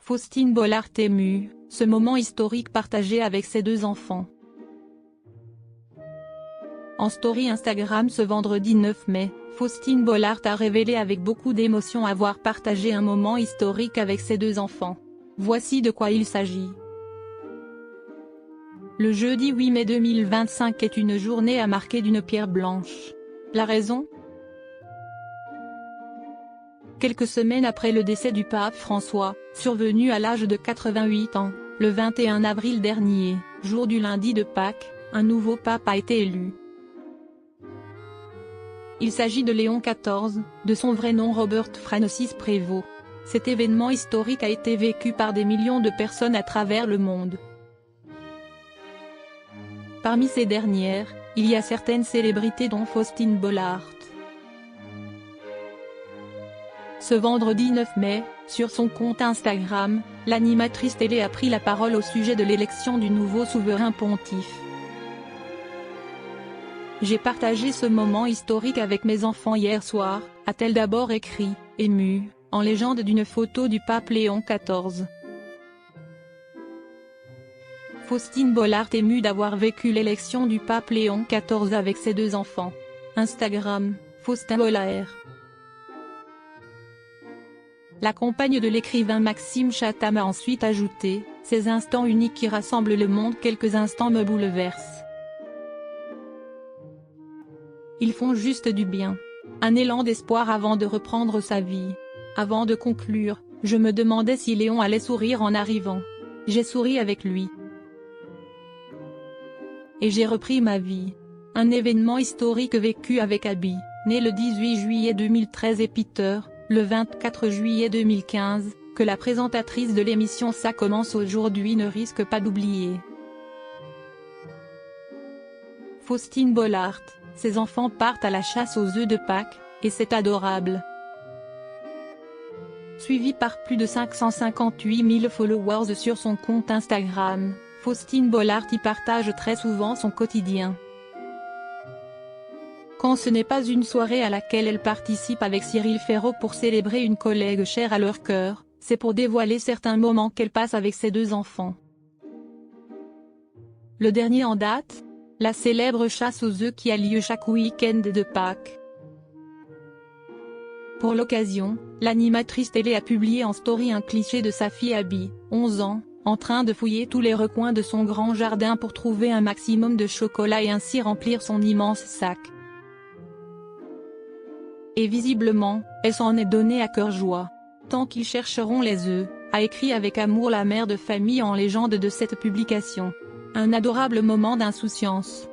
Faustine Bollaert émue, ce moment historique partagé avec ses deux enfants. En story Instagram ce vendredi 9 mai, Faustine Bollaert a révélé avec beaucoup d'émotion avoir partagé un moment historique avec ses deux enfants. Voici de quoi il s'agit. Le jeudi 8 mai 2025 est une journée à marquer d'une pierre blanche. La raison ? Quelques semaines après le décès du pape François, survenu à l'âge de 88 ans, le 21 avril dernier, jour du lundi de Pâques, un nouveau pape a été élu. Il s'agit de Léon XIV, de son vrai nom Robert Francis Prévost. Cet événement historique a été vécu par des millions de personnes à travers le monde. Parmi ces dernières, il y a certaines célébrités dont Faustine Bollaert. Ce vendredi 9 mai, sur son compte Instagram, l'animatrice télé a pris la parole au sujet de l'élection du nouveau souverain pontife. J'ai partagé ce moment historique avec mes enfants hier soir, a-t-elle d'abord écrit, émue, en légende d'une photo du pape Léon XIV. Faustine Bollaert émue d'avoir vécu l'élection du pape Léon XIV avec ses deux enfants. Instagram, Faustine Bollaert. La compagne de l'écrivain Maxime Chatham a ensuite ajouté, « Ces instants uniques qui rassemblent le monde quelques instants me bouleversent. Ils font juste du bien. Un élan d'espoir avant de reprendre sa vie. Avant de conclure, je me demandais si Léon allait sourire en arrivant. J'ai souri avec lui. Et j'ai repris ma vie. Un événement historique vécu avec Abby, né le 18 juillet 2013 et Peter, le 24 juillet 2015, que la présentatrice de l'émission Ça commence aujourd'hui ne risque pas d'oublier. Faustine Bollaert, ses enfants partent à la chasse aux œufs de Pâques, et c'est adorable. Suivie par plus de 558 000 followers sur son compte Instagram, Faustine Bollaert y partage très souvent son quotidien. Quand ce n'est pas une soirée à laquelle elle participe avec Cyril Ferraud pour célébrer une collègue chère à leur cœur, c'est pour dévoiler certains moments qu'elle passe avec ses deux enfants. Le dernier en date ? La célèbre chasse aux œufs qui a lieu chaque week-end de Pâques. Pour l'occasion, l'animatrice télé a publié en story un cliché de sa fille Abby, 11 ans, en train de fouiller tous les recoins de son grand jardin pour trouver un maximum de chocolat et ainsi remplir son immense sac. Et visiblement, elle s'en est donnée à cœur joie. Tant qu'ils chercheront les œufs, a écrit avec amour la mère de famille en légende de cette publication. Un adorable moment d'insouciance.